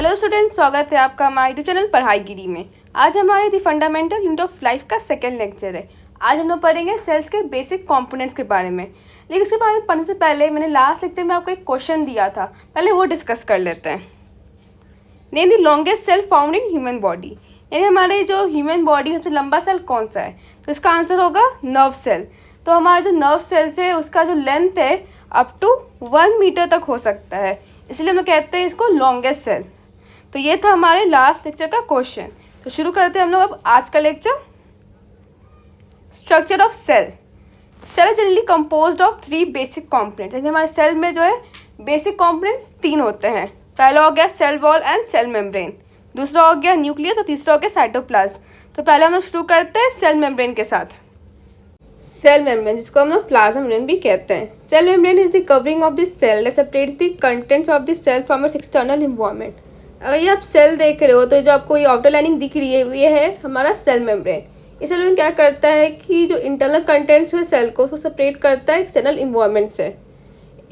Hello students, स्वागत है आपका हमारे यूट्यूब चैनल पढ़ाईगिरी में। आज हमारे the fundamental unit of life का सेकंड लेक्चर है। आज हम लोग पढ़ेंगे सेल्स के बेसिक कंपोनेंट्स के बारे में। लेकिन इसके बारे में पढ़ने से पहले मैंने लास्ट लेक्चर में आपको एक क्वेश्चन दिया था, पहले वो डिस्कस कर लेते हैं। Name the longest cell found in human body, यानी हमारे जो ह्यूमन बॉडी में सबसे लंबा सेल कौन सा है, तो इसका आंसर होगा नर्व सेल। तो हमारा जो नर्व सेल्स है उसका जो लेंथ है अप टू 1 मीटर तक हो सकता है, इसलिए हम लोग कहते हैं इसको लॉन्गेस्ट सेल। तो ये था हमारे लास्ट लेक्चर का क्वेश्चन। तो शुरू करते हैं हम लोग अब आज का lecture. Structure of cell. Cell generally composed of 3 basic components, यानी हमारे सेल में जो है बेसिक कंपोनेंट्स 3 होते हैं। पहला हो गया cell wall and cell membrane, दूसरा हो गया न्यूक्लियस और तीसरा हो गया साइटोप्लाज्म। तो पहले हम लोग शुरू करते हैं सेल मेम्ब्रेन के साथ। सेल मेम्ब्रेन, जिसको हम लोग प्लाज्मा मेम्ब्रेन भी कहते हैं। Cell membrane is the covering of the cell that separates the contents of the cell from its external environment. अगर ये आप सेल देख रहे हो तो जो आपको ये आउटर लाइनिंग दिख रही है ये है हमारा सेल मेम्ब्रेन। ये सेल मेम्ब्रेन क्या करता है कि जो इंटरनल कंटेंट्स हुए सेल को उसको सेपरेट करता है एक्सटर्नल एनवायरनमेंट से।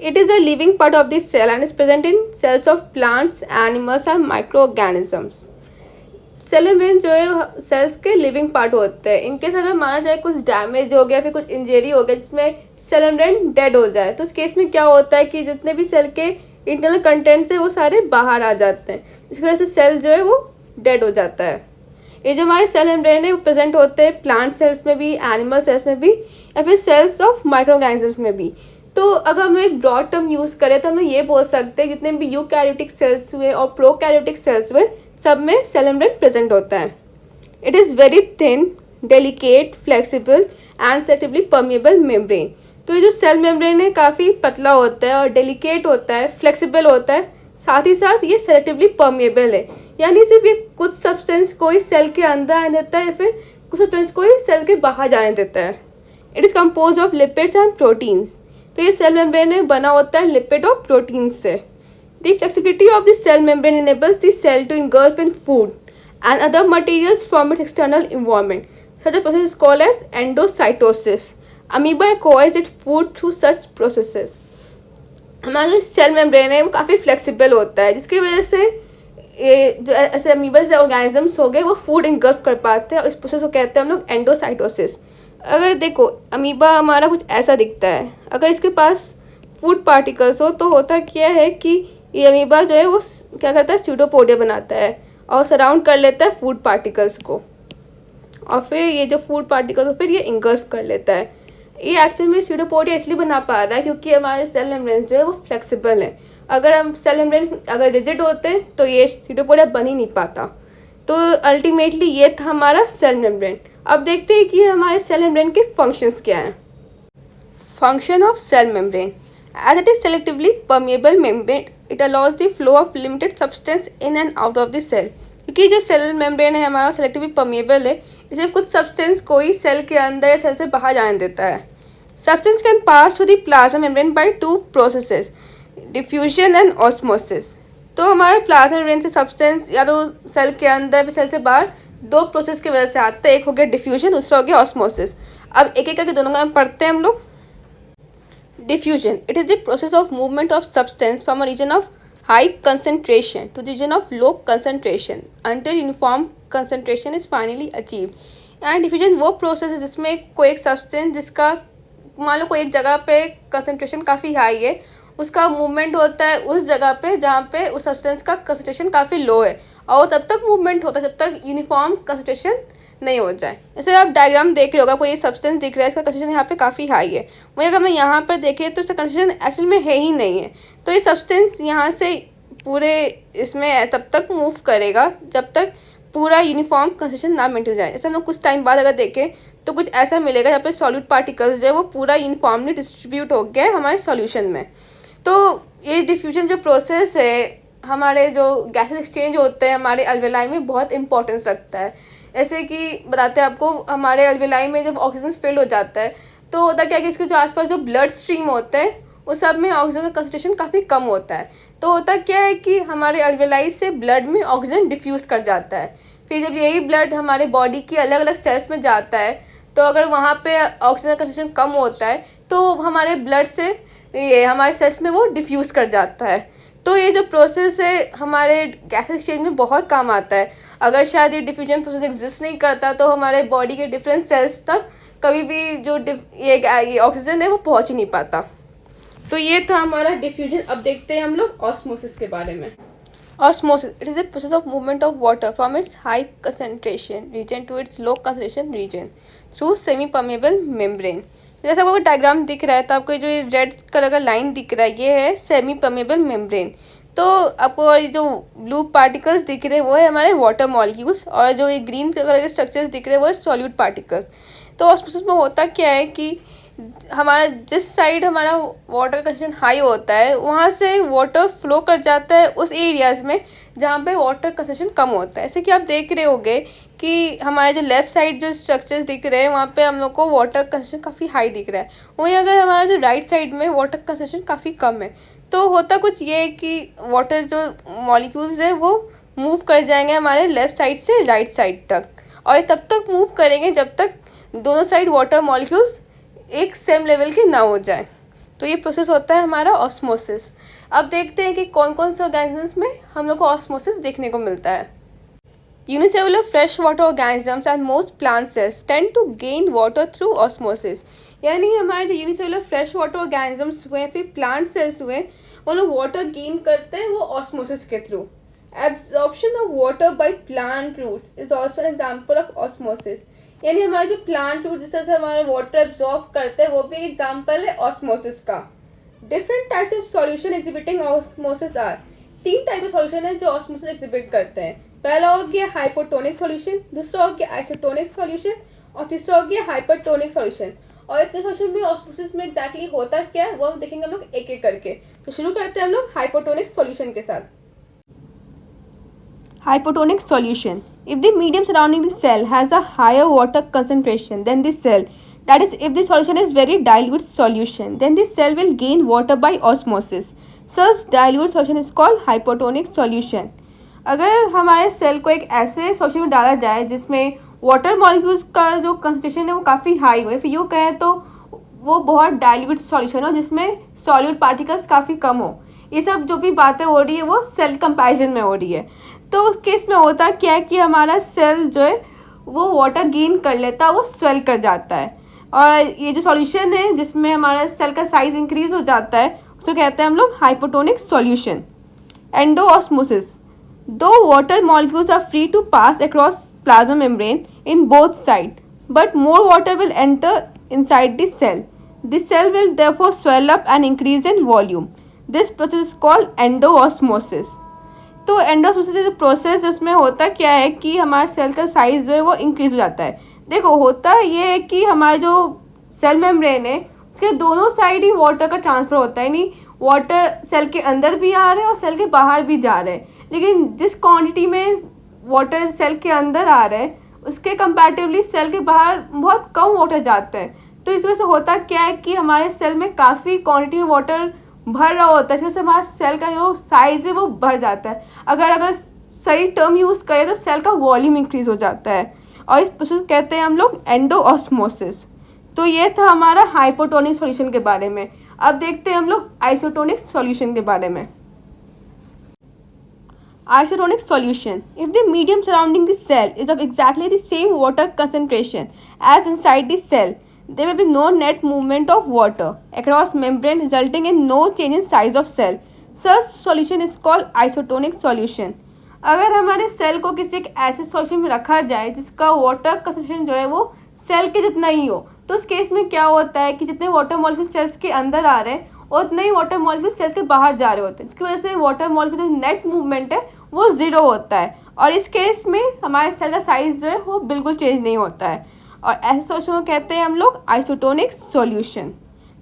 It is a living part of this cell and is present in cells of plants, animals and microorganisms. Cell membrane जो है सेल्स के लिविंग पार्ट होते हैं। इनकेस अगर माना जाए कुछ डैमेज हो गया, फिर कुछ इंजरी हो गया जिसमें सेल मेम्ब्रेन डेड हो जाए, तो उस केस में क्या होता है कि जितने भी सेल के इंटरनल कंटेंट्स है वो सारे बाहर आ जाते हैं, इसकी वजह से सेल जो है वो डेड हो जाता है। ये जो हमारे सेल मेम्ब्रेन है वो प्रेजेंट होते हैं प्लांट सेल्स में भी, एनिमल सेल्स में भी, या फिर सेल्स ऑफ माइक्रो ऑर्गेनिजम्स में भी। तो अगर हम लोग एक ब्रॉड टर्म यूज़ करें तो हम लोग ये बोल सकते हैं जितने भी यूकैरियोटिक सेल्स हुए और प्रोकैरियोटिक सेल्स हुए सब में सेल मेम्ब्रेन प्रेजेंट होता है। It is very thin, delicate, flexible and selectively permeable membrane. तो ये जो सेल मेम्ब्रेन है काफ़ी पतला होता है और डेलिकेट होता है, फ्लेक्सिबल होता है, साथ ही साथ ये सेलेक्टिवली परमिएबल है, यानी सिर्फ ये कुछ सब्सटेंस को ही सेल के अंदर आने देता है या फिर कुछ सब्सटेंस को ही सेल के बाहर जाने देता है। It is compose of lipids and proteins. तो ये सेल मेम्ब्रेन में बना होता है लिपिड और प्रोटीन से। The flexibility of the cell membrane enables the cell to engulf in food and other materials from its external environment. Such a process is called as endocytosis. Amoeba acquires its food through such processes. हमारा जो cell membrane है वो काफ़ी flexible होता है, जिसकी वजह से ये जो ऐसे अमीबा जैसे ऑर्गेनिजम्स हो गए वो फूड इंगल्फ कर पाते हैं और इस प्रोसेस को कहते हैं हम लोग एंडोसाइटोसिस। अगर देखो अमीबा हमारा कुछ ऐसा दिखता है, अगर इसके पास फूड पार्टिकल्स हो तो होता क्या है कि ये अमीबा जो है वो क्या करता है, स्यूडोपोडिया बनाता है और सराउंड कर लेता है फूड पार्टिकल्स को, और फिर ये जो फूड पार्टिकल्स फिर ये इंगल्फ कर लेता है। ये एक्चुअली में स्यूडोपोडिया इसलिए बना पा रहा है क्योंकि हमारे सेल मेम्ब्रेन जो है वो फ्लेक्सिबल है। अगर हम सेल मेम्ब्रेन अगर रिजिड होते हैं तो ये स्यूडोपोडिया बन ही नहीं पाता। तो अल्टीमेटली ये था हमारा सेल मेम्ब्रेन। अब देखते हैं कि हमारे सेल मेम्ब्रेन के फंक्शंस क्या हैं। Function of cell membrane. As it is selectively permeable membrane, it allows the flow of limited substance in and out of the cell. क्योंकि जो सेल मेम्ब्रेन है हमारा सेलेक्टिवली परमेबल है, इसे कुछ सब्सटेंस को ही सेल के अंदर या सेल से बाहर जाने देता है। Substance can pass through the plasma membrane by 2 processes, diffusion and osmosis. तो हमारे प्लाज्मा मेम्ब्रेन से सब्सटेंस या तो सेल के अंदर फिर सेल से बाहर 2 प्रोसेस की वजह से आता है। एक हो गया डिफ्यूजन, दूसरा हो गया ऑस्मोसिस। अब एक एक करके दोनों का पढ़ते हैं हम लोग। Diffusion. It is the process of movement of substance from a region of high concentration to the region of low concentration until uniform concentration is finally achieved. And diffusion वो प्रोसेस है जिसमें कोई एक सब्सटेंस जिसका मान लो कोई एक जगह पे कंसनट्रेशन काफ़ी हाई है, उसका मूवमेंट होता है उस जगह पे जहाँ पे उस सब्सटेंस का कंसनट्रेशन काफ़ी लो है, और तब तक मूवमेंट होता है जब तक यूनिफॉर्म कंसनट्रेशन नहीं हो जाए। जैसे आप डायग्राम देख रहे होगा, कोई सब्सटेंस दिख रहा है, इसका कंसंट्रेशन यहाँ पे काफ़ी हाई है, वहीं अगर मैं यहाँ पर देखें तो इसका कंसंट्रेशन एक्चुअल में है ही नहीं है। तो ये सब्सटेंस यहाँ से पूरे इसमें तब तक मूव करेगा जब तक पूरा यूनिफॉर्म कंसंट्रेशन ना मेंटेन हो जाए। जैसे हम लोग कुछ टाइम बाद अगर देखें तो कुछ ऐसा मिलेगा जहाँ पे सॉल्यूट पार्टिकल्स जो है वो पूरा यूनिफॉर्मली डिस्ट्रीब्यूट हो गया है हमारे सॉल्यूशन में। तो ये डिफ्यूजन जो प्रोसेस है हमारे जो गैसेस एक्सचेंज होते हैं हमारे अल्वेलाई में बहुत इंपॉर्टेंस रखता है। ऐसे कि बताते हैं आपको, हमारे अल्वेलाई में जब ऑक्सीजन फिल हो जाता है तो होता क्या है कि इसके जो आसपास जो ब्लड स्ट्रीम होते हैं उस सब में ऑक्सीजन का कंसंट्रेशन काफ़ी कम होता है। तो होता क्या है कि हमारे अल्वेलाई से ब्लड में ऑक्सीजन डिफ्यूज़ कर जाता है। फिर जब यही ब्लड हमारे बॉडी की अलग अलग सेल्स में जाता है तो अगर वहाँ पे ऑक्सीजन का कंसंट्रेशन कम होता है तो हमारे ब्लड से ये हमारे सेल्स में वो डिफ्यूज़ कर जाता है। तो ये जो प्रोसेस है हमारे गैस एक्सचेंज में बहुत काम आता है। अगर शायद ये डिफ्यूजन प्रोसेस एग्जिस्ट नहीं करता तो हमारे बॉडी के डिफरेंट सेल्स तक कभी भी जो ये ऑक्सीजन है वो पहुंच ही नहीं पाता। तो ये था हमारा डिफ्यूजन। अब देखते हैं हम लोग ऑस्मोसिस के बारे में। Osmosis, it is a process of movement of water from its high concentration region to its low concentration region through semi permeable membrane। जैसा आपको डायग्राम दिख रहा है तो आपको जो रेड कलर का लाइन दिख रहा है ये है सेमी परमेबल मेम्ब्रेन। तो आपको ये जो ब्लू पार्टिकल्स दिख रहे हैं वो है हमारे वाटर मॉलिक्यूल्स, और जो ये ग्रीन कलर के स्ट्रक्चर्स दिख रहे हैं वो है सॉल्यूट पार्टिकल्स। तो ऑस्मोसिस में होता क्या है कि हमारा जिस साइड हमारा वाटर कंसंट्रेशन हाई होता है वहाँ से वाटर फ्लो कर जाता है उस एरियाज़ में जहाँ पे वाटर कंसंट्रेशन कम होता है। ऐसे कि आप देख रहे होंगे कि हमारे जो लेफ़्ट साइड जो स्ट्रक्चर्स दिख रहे हैं वहाँ पे हम लोग को वाटर कंसंट्रेशन काफ़ी हाई दिख रहा है, वहीं अगर हमारा जो राइट साइड में वाटर कंसंट्रेशन काफ़ी कम है। तो होता कुछ ये है कि वाटर जो मॉलिक्यूल्स है वो मूव कर जाएंगे हमारे लेफ़्ट साइड से राइट साइड तक, और तब तक मूव करेंगे जब तक दोनों साइड वाटर मॉलिक्यूल्स एक सेम लेवल के ना हो जाए। तो ये प्रोसेस होता है हमारा ऑस्मोसिस। अब देखते हैं कि कौन कौन से ऑर्गेनिजम्स में हम लोग को ऑस्मोसिस देखने को मिलता है। Unicellular fresh water organisms and most plant cells tend to gain water through osmosis. यानी हमारे जो यूनिसेलुलर फ्रेश वाटर ऑर्गेनिजम्स हुए फिर प्लांट सेल्स हुए वो लोग वाटर गेन करते हैं वो ऑस्मोसिस के through. Absorption of water by plant roots is also an example of osmosis. यानी हमारे जो प्लांट रूट जिस तरह से हमारे वाटर एब्जॉर्ब करते हैं वो भी एक एग्जाम्पल है ऑस्मोसिस का। Different types of solution exhibiting osmosis are. 3 type के सॉल्यूशन है जो ऑस्मोसिस एग्जिबिट करते हैं। पहला हो गया हाइपोटोनिक सॉल्यूशन, दूसरा हो गया आइसोटोनिक सॉल्यूशन, और तीसरा हो गया हाइपरटोनिक सॉल्यूशन। और इतने सॉल्यूशन में ऑस्मोसिस में एग्जैक्टली होता क्या है वो हम देखेंगे हम लोग एक एक करके। तो शुरू करते हैं हम लोग हाइपोटोनिक सॉल्यूशन के साथ। Hypotonic solution. If the medium surrounding the cell has a higher water concentration than the cell, that is, if the solution is very dilute solution, then the cell will gain water by osmosis. Such dilute solution is called hypotonic solution. अगर हमारे cell को एक ऐसे solution में डाला जाए जिसमें water molecules का जो कंसंट्रेशन है वो काफ़ी हाई हो, फिर यूँ कहें तो वो बहुत डाइल्यूट सॉल्यूशन हो जिसमें सॉल्यूट पार्टिकल्स काफ़ी कम हो। ये सब जो भी बातें हो रही है वो सेल कंपैरिजन में हो रही है। तो उस केस में होता क्या है कि हमारा सेल जो है वो वाटर गेन कर लेता है, वो स्वेल कर जाता है, और ये जो सॉल्यूशन है जिसमें हमारा सेल का साइज इंक्रीज हो जाता है उसको कहते हैं हम लोग हाइपोटोनिक सॉल्यूशन। एंडोऑस्मोसिस, दो water molecules are free to pass across plasma membrane in both side but more water will enter inside the cell. The cell will therefore swell up and increase in volume. This process is called endosmosis. तो endosmosis जो process उसमें होता क्या है कि हमारे cell का size जो है वो इंक्रीज हो जाता है। देखो होता ये है कि हमारा जो सेल मेम्ब्रेन है उसके दोनों साइड ही वाटर का ट्रांसफर होता है, यानी वाटर सेल के अंदर भी आ रहे हैं और सेल के बाहर भी जा रहे हैं, लेकिन जिस क्वांटिटी में वाटर सेल के अंदर आ रहा है उसके कंपैरेटिवली सेल के बाहर बहुत कम वाटर जाता है। तो इस वजह से होता क्या है कि हमारे सेल में काफ़ी क्वांटिटी में वाटर भर रहा होता है, इस वजह से हमारा सेल का जो साइज़ है वो बढ़ जाता है। अगर सही टर्म यूज़ करें तो सेल का वॉल्यूम इंक्रीज हो जाता है, और इस प्रोसेस कहते हैं हम लोग एंडोऑस्मोसिस। तो ये था हमारा हाइपोटोनिक सॉल्यूशन के बारे में। अब देखते हैं हम लोग आइसोटोनिक सॉल्यूशन के बारे में। Isotonic solution. If the medium surrounding the cell is of exactly the same water concentration as inside the cell, there will be no net movement of water across membrane resulting in no change in size of cell. Such solution is called isotonic solution. अगर हमारे cell को किसी एक ऐसे solution में रखा जाए जिसका वाटर कंसंट्रेशन जो है वो सेल के जितना ही हो, तो उस केस में क्या होता है कि जितने वाटर मॉलिक्यूल सेल्स के अंदर आ रहे हैं और उतने ही वाटर मॉलिक्यूल सेल्स के बाहर जा रहे होते हैं, जिसकी वजह से वाटर मॉलिक्यूल जो नेट मूवमेंट है वो ज़ीरो होता है, और इस केस में हमारे सेल का साइज जो है वो बिल्कुल चेंज नहीं होता है, और ऐसे सॉल्यूशन को कहते हैं हम लोग आइसोटोनिक सॉल्यूशन।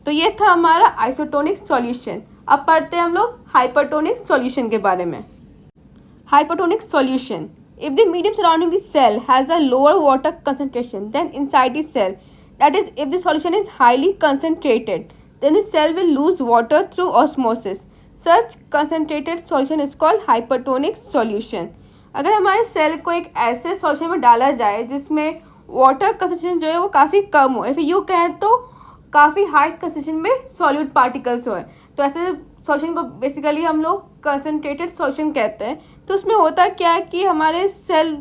तो ये था हमारा आइसोटोनिक सॉल्यूशन। अब पढ़ते हैं हम लोग हाइपरटोनिक सॉल्यूशन के बारे में। Hypertonic solution. If the medium surrounding the cell has a lower water concentration than inside the cell, that is, if the solution is highly concentrated, then the cell will lose water through osmosis. Such concentrated solution is called hypertonic solution. अगर हमारे cell को एक ऐसे solution में डाला जाए जिसमें water concentration जो है वो काफ़ी कम हो, या फिर यूँ कहें तो काफ़ी हाई कंसंट्रेशन में सॉल्यूट पार्टिकल्स हो, तो ऐसे सॉल्यूशन को बेसिकली हम लोग कंसनट्रेटेड सॉल्यूशन कहते हैं। तो उसमें होता क्या है कि हमारे सेल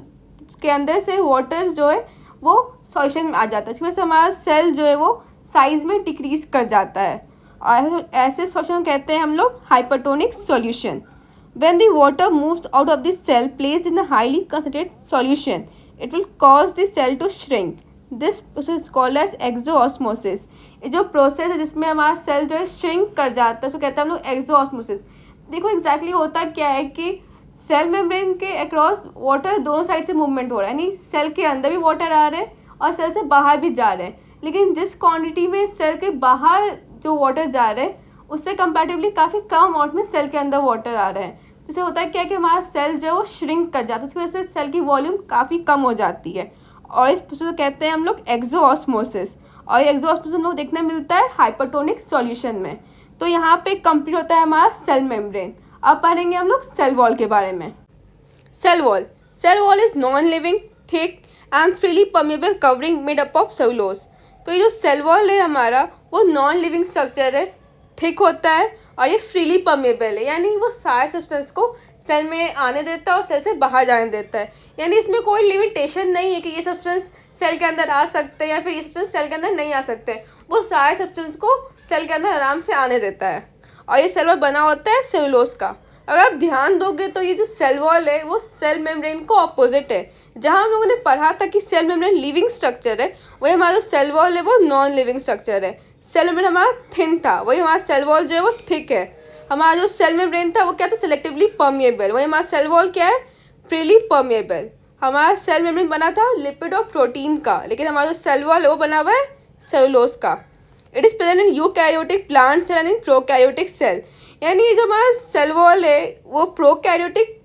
के अंदर से वाटर जो है वो सॉल्यूशन में आ जाता है, इसकी वजह से हमारा सेल जो है वो साइज में डिक्रीज कर जाता है, और ऐसे सॉल्यूशन कहते हैं हम लोग hypertonic solution. When the water moves out of the cell placed in a highly concentrated solution, it will cause the cell to shrink. This process is called as exoosmosis. ये जो प्रोसेस है जिसमें हमारा cell जो है shrink कर जाता है उसको कहते हैं हम लोग एक्सोऑस्मोसिस। देखो एग्जैक्टली होता क्या है कि सेल मेम्ब्रेन के अक्रॉस वाटर दोनों साइड से मूवमेंट हो रहा है, यानी सेल के अंदर भी वाटर आ रहे हैं और सेल से बाहर भी जा रहे हैं, लेकिन जिस क्वांटिटी में सेल के बाहर जो वाटर जा रहे हैं उससे कंपैरेटिवली काफ़ी कम अमाउंट में सेल के अंदर वाटर आ रहे हैं। जिससे होता है क्या कि हमारा सेल जो है वो श्रिंक कर जाता है, इसकी वजह से सेल की वॉल्यूम काफ़ी कम हो जाती है, और इस प्रोसेस को कहते हैं हम लोग एक्सोऑस्मोसिस। और ये एक्सोऑस्मोसिस हम लोग देखने मिलता है हाइपरटोनिक सॉल्यूशन में। तो यहाँ पे कंप्लीट होता है हमारा सेल मेम्ब्रेन। अब पढ़ेंगे हम लोग सेल वॉल के बारे में। Cell wall is non living, thick and freely permeable covering made up of cellulose. तो ये जो सेल वॉल है हमारा वो नॉन लिविंग स्ट्रक्चर है, थिक होता है और ये फ्रीली परमेबल है, यानी वो सारे सब्सटेंस को सेल में आने देता है और सेल से बाहर जाने देता है, यानी इसमें कोई लिमिटेशन नहीं है कि ये सब्सटेंस सेल के अंदर आ सकते हैं या फिर ये सब्सटेंस सेल के अंदर नहीं आ सकते, वो सारे सब्सटेंस को सेल के अंदर आराम से आने देता है। और ये सेल वॉल बना होता है सेलुलोज का। अगर आप ध्यान दोगे तो ये जो सेल वॉल है वो सेल मेम्ब्रेन को अपोजिट है। जहाँ हम लोगों ने पढ़ा था कि सेल मेम्ब्रेन लिविंग स्ट्रक्चर है, वही हमारा जो सेल वॉल है वो नॉन लिविंग स्ट्रक्चर है। सेल मेम्ब्रेन हमारा थिन था, वही हमारा सेल वॉल जो है वो थिक है। हमारा जो सेल मेम्ब्रेन था वो क्या था, सेलेक्टिवली परमिएबल, वही हमारा सेल वॉल क्या है, फ्रीली परमिएबल। हमारा सेल मेम्ब्रेन बना था लिपिड और प्रोटीन का, लेकिन हमारा जो सेल वॉल है वो बना हुआ है सेलुलोज का। It is present in eukaryotic plant cell and in prokaryotic cell, यानी जो हमारा सेल वॉल है वो प्रोकैरियोटिक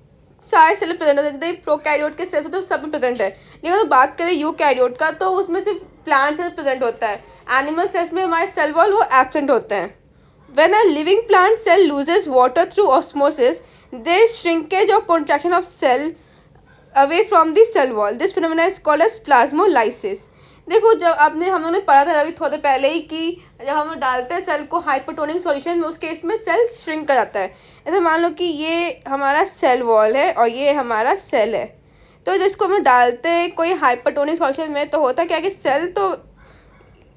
सारे सेल प्रेजेंट होते हैं, जितने प्रोकैरियोट के सेल्स होते हैं सब में प्रेजेंट है। लेकिन अगर बात करें यूकैरियोट का तो उसमें सिर्फ प्लांट सेल प्रेजेंट होता है, एनिमल सेल्स में हमारे सेल वॉल वो एब्सेंट होते हैं। When a living plant cell loses water through osmosis, there is shrinkage or contraction of cell away from the cell wall. This phenomena is called as plasmolysis. देखो जब हम लोगों ने पढ़ा था अभी थोड़े पहले ही कि जब हम लोग डालते हैं सेल को हाइपरटोनिक सॉल्यूशन में, उस केस में सेल श्रिंक कर जाता है। ऐसे मान लो कि ये हमारा सेल वॉल है और ये हमारा सेल है, तो जिसको हम डालते हैं कोई हाइपरटोनिक सॉल्यूशन में तो होता क्या है कि सेल तो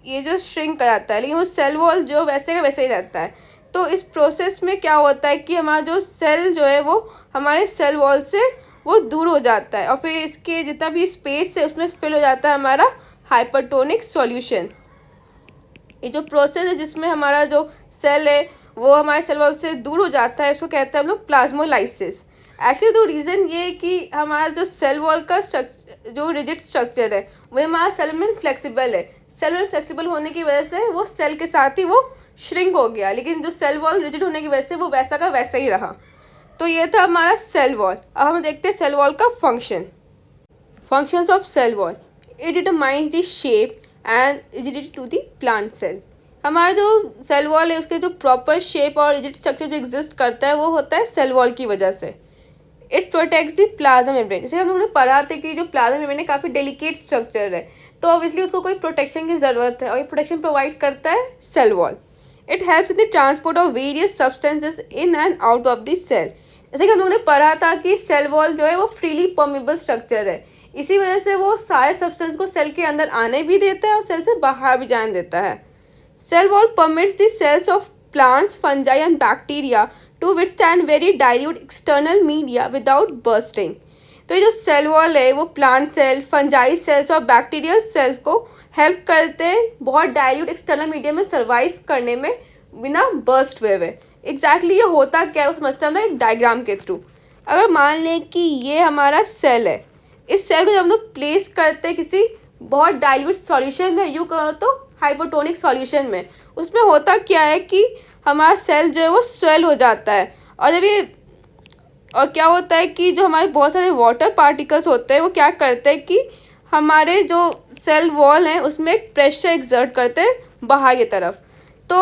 ये जो श्रिंक कर जाता है, लेकिन वो सेल वॉल जो वैसे का वैसे ही रहता है। तो इस प्रोसेस में क्या होता है कि हमारा जो सेल जो है वो हमारे सेल वॉल से वो दूर हो जाता है और फिर इसके जितना भी स्पेस है उसमें फिल हो जाता है हमारा हाइपरटोनिक सॉल्यूशन। ये जो प्रोसेस है जिसमें हमारा जो सेल है वो हमारे सेल वॉल से दूर हो जाता है, इसको कहते हैं हम लोग प्लाज्मोलाइसिस। एक्चुअली तो रीज़न ये है कि हमारा जो सेल वॉल का जो रिजिड स्ट्रक्चर है वो हमारा सेल में फ्लेक्सिबल है। सेल वॉल फ्लेक्सिबल होने की वजह से वो सेल के साथ ही वो श्रिंक हो गया, लेकिन जो सेल वॉल रिजिड होने की वजह से वो वैसा का वैसा ही रहा। तो ये था हमारा सेल वॉल। अब हम देखते हैं सेल वॉल का functions of cell wall. It determines the shape and rigidity to the plant cell. हमारा जो सेल वॉल है उसके जो प्रॉपर शेप और रिजिड स्ट्रक्चर जो एग्जिस्ट करता है वो होता है सेल वॉल की वजह से। It protects the plasma membrane. जैसे हम लोगों ने पढ़ा था कि जो प्लाज्मा मेम्ब्रेन है काफ़ी डेलिकेट स्ट्रक्चर है, तो ऑब्वियसली उसको कोई प्रोटेक्शन की ज़रूरत है और ये प्रोटेक्शन प्रोवाइड करता है cell wall. It helps in the transport of various substances in and out of the cell. जैसे कि हम लोगों ने पढ़ा था कि सेल वॉल जो है वो फ्रीली परमेबल स्ट्रक्चर है, इसी वजह से वो सारे सब्सटेंस को सेल के अंदर आने भी देता है और सेल से बाहर भी जाने देता है। Cell wall permits the cells of plants, fungi and bacteria to withstand very dilute external media without bursting. तो ये जो सेल वॉल है वो प्लांट सेल, फंजाई सेल्स और बैक्टीरियल सेल्स को हेल्प करते हैं बहुत डाइल्यूट एक्सटर्नल मीडिया में सर्वाइव करने में बिना बर्स्ट हुए। एग्जैक्टली ये होता क्या है वो समझते हैं हम लोग एक डायग्राम के थ्रू। अगर मान लें कि ये हमारा सेल है, इस सेल को जब हम लोग प्लेस करते हैं किसी बहुत डाइल्यूट सॉल्यूशन में, यूँ कहो तो हाइपोटोनिक सॉल्यूशन में, उसमें होता क्या है कि हमारा सेल जो है वो स्वेल हो जाता है। और क्या होता है कि जो हमारे बहुत सारे वाटर पार्टिकल्स होते हैं वो क्या करते हैं कि हमारे जो सेल वॉल हैं उसमें एक प्रेशर एक्सर्ट करते हैं बाहर की तरफ। तो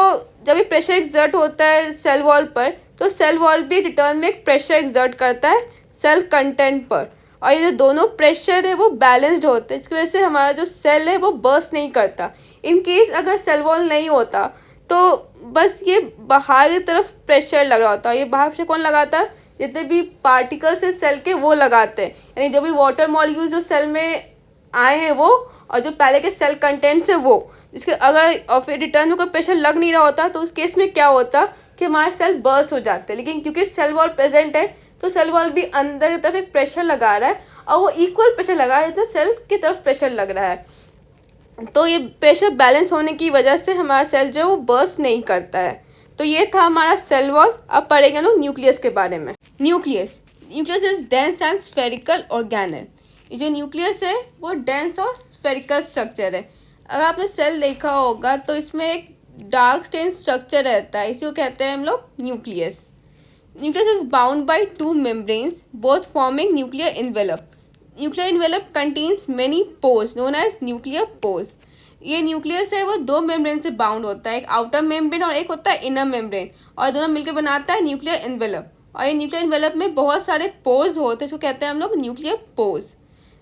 जब ये प्रेशर एक्सर्ट होता है सेल वॉल पर, तो सेल वॉल भी रिटर्न में एक प्रेशर एक्सर्ट करता है सेल कंटेंट पर, और ये जो दोनों प्रेशर है वो बैलेंस्ड होते हैं। इसकी वजह से हमारा जो सेल है वो बर्स्ट नहीं करता। इन केस अगर सेल वॉल नहीं होता तो बस ये बाहर की तरफ प्रेशर लग रहा होता है। ये बाहर प्रेशर कौन लगाता है? जितने भी पार्टिकल्स है सेल के वो लगाते हैं, यानी जो भी वाटर मॉलिक्यूल्स जो सेल में आए हैं वो, और जो पहले के सेल कंटेंट्स है वो, इसके अगर और फिर रिटर्न में कोई प्रेशर लग नहीं रहा होता तो उस केस में क्या होता कि हमारे सेल बर्स्ट हो जाते हैं। लेकिन क्योंकि सेल वॉल प्रेजेंट है तो सेल वॉल भी अंदर की तरफ एक प्रेशर लगा रहा है और वो इक्वल प्रेशर लगा रहा है जितना सेल की तरफ प्रेशर लग रहा है। तो ये प्रेशर बैलेंस होने की वजह से हमारा सेल जो है वो बर्स्ट नहीं करता है। तो ये था हमारा सेल वॉल। अब पढ़ेंगे लोग न्यूक्लियस के बारे में। Nucleus is dense and spherical organelle. ये जो न्यूक्लियस है वो डेंस और स्फेरिकल स्ट्रक्चर है। अगर आपने सेल देखा होगा तो इसमें एक डार्क स्टेन स्ट्रक्चर रहता है, इसी को कहते हैं हम लोग nucleus. Nucleus is bound by two membranes both forming nuclear envelope. Nuclear envelope contains many pores known as nuclear pores. ये न्यूक्लियस है वो दो मेम्ब्रेन से बाउंड होता है, एक आउटर मेम्ब्रेन और एक होता है इनर मेम्ब्रेन, और दोनों मिलकर बनाता है न्यूक्लियर एनवेलप। और ये न्यूक्लियर एनवेलप में बहुत सारे पोर्स होते हैं, इसको कहते हैं हम लोग nuclear pores.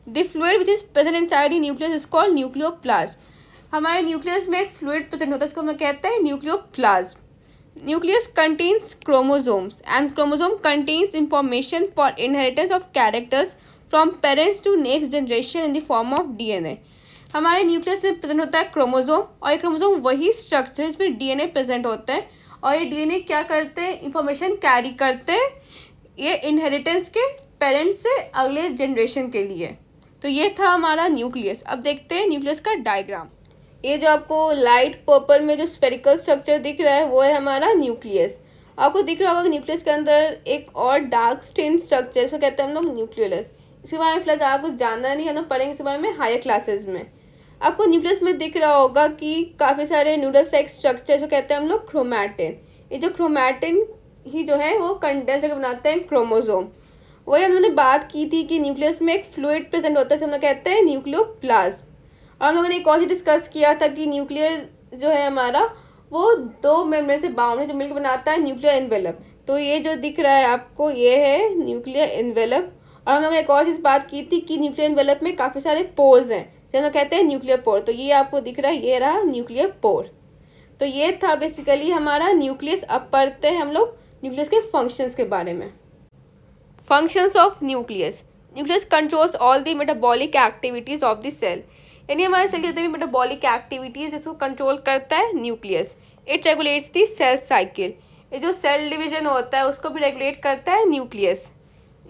The fluid which is present inside the nucleus is called nucleoplasm. हमारे न्यूक्लियस में एक फ्लूइड प्रेजेंट होता है, इसको हम कहते हैं nucleoplasm. Nucleus contains chromosomes and chromosome contains information for inheritance of characters from parents to next generation in the form of DNA. हमारे न्यूक्लियस में प्रेजेंट होता है क्रोमोसोम, और ये क्रोमोसोम वही स्ट्रक्चर इसमें डीएनए प्रेजेंट होता है, और ये डीएनए क्या करते हैं? इंफॉर्मेशन कैरी करते हैं ये इनहेरिटेंस के पेरेंट्स से अगले जनरेशन के लिए। तो ये था हमारा न्यूक्लियस। अब देखते हैं न्यूक्लियस का डायग्राम। ये जो आपको लाइट पर्पल में जो स्फेरिकल स्ट्रक्चर दिख रहा है वो है हमारा न्यूक्लियस। आपको दिख रहा होगा कि न्यूक्लियस के अंदर एक और डार्क स्टेन स्ट्रक्चर, इसको कहते हैं हम लोग न्यूक्लियोलस। इसके बारे में फिलहाल ज़्यादा कुछ जानना नहीं, हम लोग पढ़ेंगे इसके बारे में हायर क्लासेस में। आपको न्यूक्लियस में दिख रहा होगा कि काफ़ी सारे नूडल्स लाइक स्ट्रक्चर, जो कहते हैं हम लोग क्रोमैटिन। ये जो क्रोमैटिन ही जो है वो कंडेंस करके बनाते हैं क्रोमोसोम। वही हमने बात की थी कि न्यूक्लियस में एक फ्लूइड प्रेजेंट होता है, हम लोग कहते हैं न्यूक्लियोप्लाज्म। और हम लोगों ने एक और चीज़ डिस्कस किया था कि न्यूक्लियर जो है हमारा वो दो मेम्ब्रेन से बाउंड है जो मिलकर बनाता है न्यूक्लियर एनवेलप। तो ये जो दिख रहा है आपको ये है न्यूक्लियर एनवेलप। और हम लोगों ने एक और चीज़ बात की थी कि न्यूक्लियर एनवेलप में काफ़ी सारे पोर्स हैं, जिसे हम कहते हैं न्यूक्लियर पोर। तो ये आपको दिख रहा है, ये रहा न्यूक्लियर पोर। तो ये था बेसिकली हमारा न्यूक्लियस। अब पढ़ते हैं हम लोग न्यूक्लियस के फंक्शंस के बारे में। Functions of nucleus. Nucleus controls all the metabolic activities of the cell. यानी हमारे सेल के जितने भी मेटाबॉलिक एक्टिविटीज इसको कंट्रोल करता है nucleus. It regulates the cell cycle. ये जो सेल डिवीजन होता है उसको भी रेगुलेट करता है nucleus.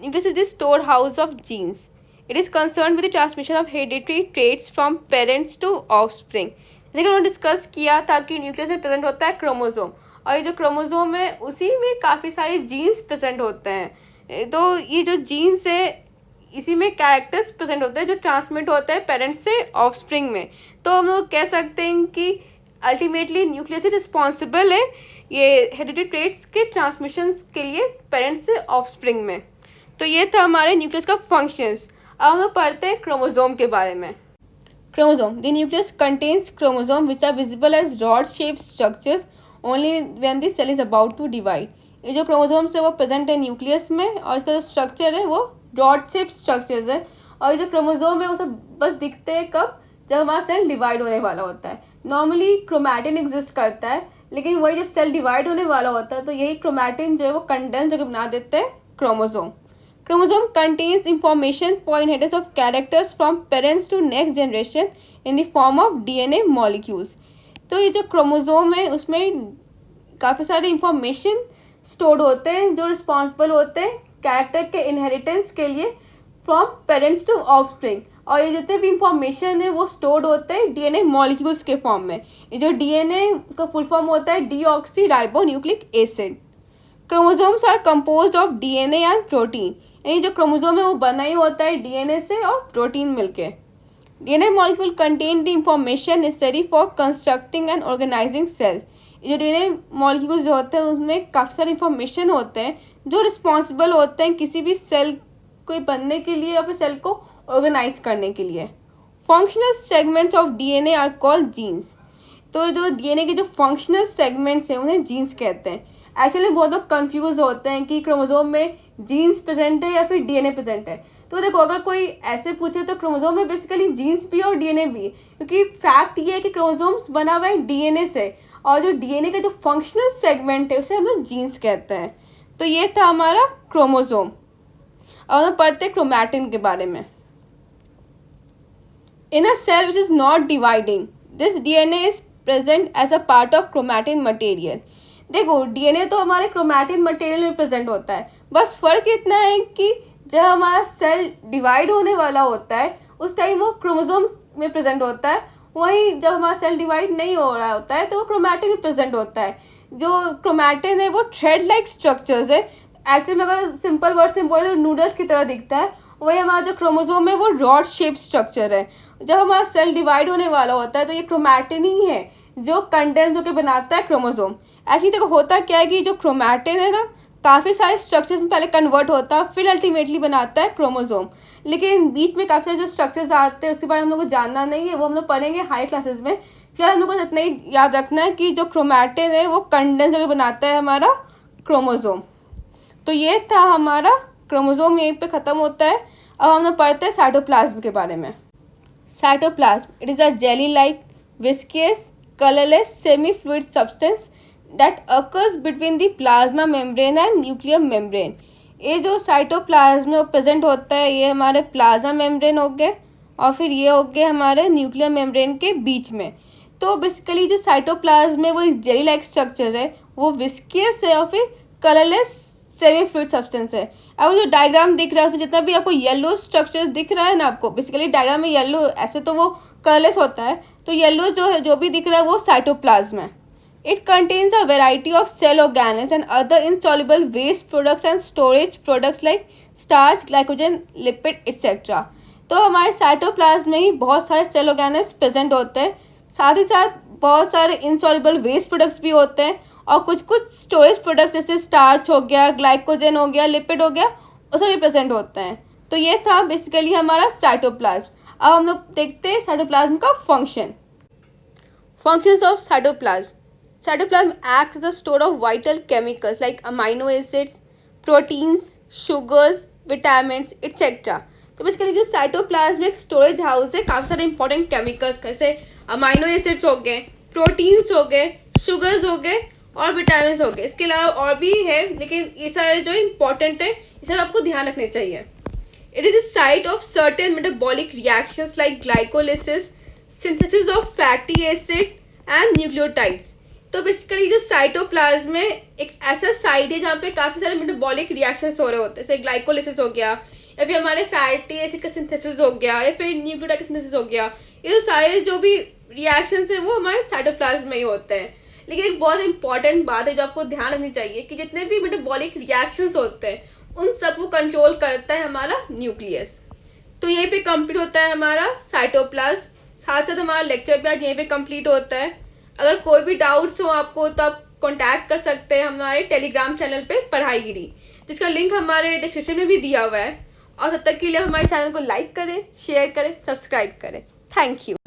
Nucleus is the store house of genes. It is concern with the transmission of hereditary traits from parents to offspring. जैसे कि उन्होंने डिस्कस किया था कि न्यूक्लियस में प्रेजेंट होता है क्रोमोसोम, और ये जो क्रोमोसोम है उसी में काफ़ी सारे जीन्स प्रेजेंट होते हैं। तो ये जो जीन्स है इसी में कैरेक्टर्स प्रेजेंट होते हैं जो ट्रांसमिट होते हैं पेरेंट्स से ऑफस्प्रिंग में। तो हम लोग कह सकते हैं कि अल्टीमेटली न्यूक्लियस रिस्पॉन्सिबल है ये हेरिडिटरी ट्रेट्स के ट्रांसमिशन के लिए पेरेंट्स से ऑफस्प्रिंग में। तो ये था हमारे न्यूक्लियस का फंक्शंस। अब हम लोग पढ़ते हैं क्रोमोसोम के बारे में। Chromosome the nucleus contains chromosome which are visible as rod shape structures only when the cell is about to divide. ये जो क्रोमोसोम्स है वो प्रेजेंट है न्यूक्लियस में, और इसका जो स्ट्रक्चर है वो रॉड शेप स्ट्रक्चर्स है। और ये जो क्रोमोसोम है वो सब बस दिखते हैं कब? जब हमारा सेल डिवाइड होने वाला होता है। नॉर्मली क्रोमैटिन एग्जिस्ट करता है, लेकिन वही जब सेल डिवाइड होने वाला होता है तो यही क्रोमैटिन जो है वो कंडेंस होकर बना देते हैं chromosome. Chromosome contains information for inheritance of characters from parents to next generation in the form of DNA molecules। तो ये जो क्रोमोसोम है उसमें काफ़ी सारे इंफॉर्मेशन स्टोर्ड होते हैं जो रिस्पॉन्सिबल होते हैं कैरेक्टर के इनहेरिटेंस के लिए फ्रॉम पेरेंट्स टू ऑफस्प्रिंग। और ये जितने भी इंफॉर्मेशन है वो स्टोर्ड होते हैं डीएनए मॉलिक्यूल्स के फॉर्म में। ये जो डीएनए उसका फुल फॉर्म होता है deoxyribonucleic acid. Chromosomes are composed of DNA and protein. यानी जो क्रोमोसोम है वो बना ही होता है डीएनए से और प्रोटीन मिलके। DNA molecule contain the information necessary for constructing and organizing cells. जो डीएनए मॉलिक्यूल्स जो होते हैं उसमें काफ़ी सारे इंफॉर्मेशन होते हैं जो रिस्पॉन्सिबल होते हैं किसी भी सेल को बनने के लिए या फिर सेल को ऑर्गेनाइज करने के लिए। Functional segments of DNA are called genes. तो जो डीएनए के जो फंक्शनल सेगमेंट्स हैं उन्हें जीन्स कहते हैं। एक्चुअली बहुत लोग कंफ्यूज होते हैं कि क्रोमोसोम में जीन्स प्रेजेंट है या फिर डीएनए प्रेजेंट है। तो देखो अगर कोई ऐसे पूछे तो क्रोमोसोम में बेसिकली जीन्स भी और डीएनए भी, क्योंकि फैक्ट ये है कि क्रोमोसोम्स बना हुआ है डीएनए से और जो डीएनए का जो फंक्शनल सेगमेंट है उसे हम लोग जीन्स कहते हैं। तो ये था हमारा क्रोमोसोम। अब हम पढ़ते हैं क्रोमैटिन के बारे में। In a cell which is not dividing, this DNA is present as a part of chromatin material. देखो डीएनए तो हमारे क्रोमैटिन मटेरियल में प्रेजेंट होता है, बस फ़र्क इतना है कि जब हमारा सेल डिवाइड होने वाला होता है उस टाइम वो क्रोमोसोम में प्रेजेंट होता है, वहीं जब हमारा सेल डिवाइड नहीं हो रहा होता है तो वो क्रोमैटिन में प्रेजेंट होता है। जो क्रोमैटिन है वो थ्रेड लाइक स्ट्रक्चर्स है। एक्चुअली में अगर सिंपल वर्ड से बोले तो नूडल्स की तरह दिखता है। वही हमारा जो क्रोमोसोम है वो रॉड शेप स्ट्रक्चर है। जब हमारा सेल डिवाइड होने वाला होता है तो ये क्रोमैटिन ही है जो कंडेंस होकर बनाता है क्रोमोसोम। एक्चुअली देखो होता क्या है कि जो क्रोमैटिन है ना काफ़ी सारे स्ट्रक्चर्स में पहले कन्वर्ट होता है, फिर अल्टीमेटली बनाता है क्रोमोसोम। लेकिन बीच में काफ़ी सारे जो स्ट्रक्चर्स आते हैं उसके बारे में हम लोग को जानना नहीं है, वो हम लोग पढ़ेंगे हाई क्लासेस में। फिलहाल हम लोग को इतना ही याद रखना है कि जो क्रोमैटिन है वो कंडेंस होकर बनाता है हमारा क्रोमोसोम। तो ये था हमारा क्रोमोसोम, यहीं पे ख़त्म होता है। अब हम लोग पढ़ते हैं साइटोप्लाज्म के बारे में। Cytoplasm, it is a jelly like viscous colourless semi fluid substance that occurs between the plasma membrane and nuclear membrane। ये जो साइटोप्लाज्म में प्रेजेंट होता है ये हमारे प्लाज्मा मेम्ब्रेन हो गए और फिर ये हो गए हमारे न्यूक्लियर मेम्ब्रेन के बीच में। तो बेसिकली जो साइटोप्लाज्म में वो एक जेली लाइक स्ट्रक्चर है, वो विस्कियस है और फिर कलरलेस सेमी फ्लूइड सब्सटेंस है। अब जो डायग्राम दिख रहा है उसमें जितना भी आपको येलो स्ट्रक्चर दिख रहा है ना, आपको बेसिकली डायग्राम में येलो, ऐसे तो वो कलरलेस होता है, तो येलो जो है जो भी दिख रहा है वो साइटोप्लाज्म है। It contains a variety of cell organelles and other insoluble waste products and storage products like starch, glycogen, lipid, etc। तो हमारे साइटोप्लाज्म में ही बहुत सारे सेल ऑर्गेनेल्स प्रेजेंट होते हैं, साथ ही साथ बहुत सारे इनसॉल्युबल वेस्ट प्रोडक्ट्स भी होते हैं और कुछ कुछ स्टोरेज प्रोडक्ट्स जैसे स्टार्च हो गया, ग्लाइकोजन हो गया, लिपिड हो गया, वो सभी प्रेजेंट होते हैं। तो ये था बेसिकली हमारा साइटोप्लाज्म। अब हम लोग देखते हैं साइटोप्लाज्म का function. Functions of cytoplasm. Cytoplasm acts as a store of vital chemicals like amino acids, proteins, sugars, vitamins, etc। तो बेसिकली जो साइटोप्लाज्म एक स्टोरेज हाउस है काफ़ी सारे इंपॉर्टेंट केमिकल्स जैसे अमाइनो एसिड्स हो गए, प्रोटीन्स हो गए, शुगर्स हो गए और विटामिन्स हो गए। इसके अलावा और भी है लेकिन ये सारे जो इंपॉर्टेंट है ये सब आपको ध्यान रखने चाहिए। It is a site of certain metabolic reactions like glycolysis, synthesis of fatty acid and nucleotides. तो बेसिकली जो साइटोप्लाज्म में एक ऐसा साइट है जहाँ पे काफ़ी सारे मेटाबॉलिक रिएक्शंस हो रहे होते हैं, जैसे ग्लाइकोलिसिस हो गया या फिर हमारे फैटी एसिड का सिंथेसिस हो गया या फिर न्यूक्लियोटाइड का सिंथेसिस हो गया। ये जो सारे जो भी रिएक्शंस है वो हमारे साइटोप्लाज्म में ही होते हैं। लेकिन एक बहुत इंपॉर्टेंट बात है जो आपको ध्यान रखनी चाहिए कि जितने भी मेटाबॉलिक रिएक्शंस होते हैं उन सबको कंट्रोल करता है हमारा न्यूक्लियस। तो यहीं पे कंप्लीट होता है हमारा साइटोप्लाज्म। साथ साथ हमारा लेक्चर भी आज यहीं पे कंप्लीट होता है। अगर कोई भी डाउट्स हो आपको तो आप कांटेक्ट कर सकते हैं हमारे टेलीग्राम चैनल पे पढ़ाईगिरी, जिसका लिंक हमारे डिस्क्रिप्शन में भी दिया हुआ है। और तब तक के लिए हमारे चैनल को लाइक करें, शेयर करें, सब्सक्राइब करें। Thank you.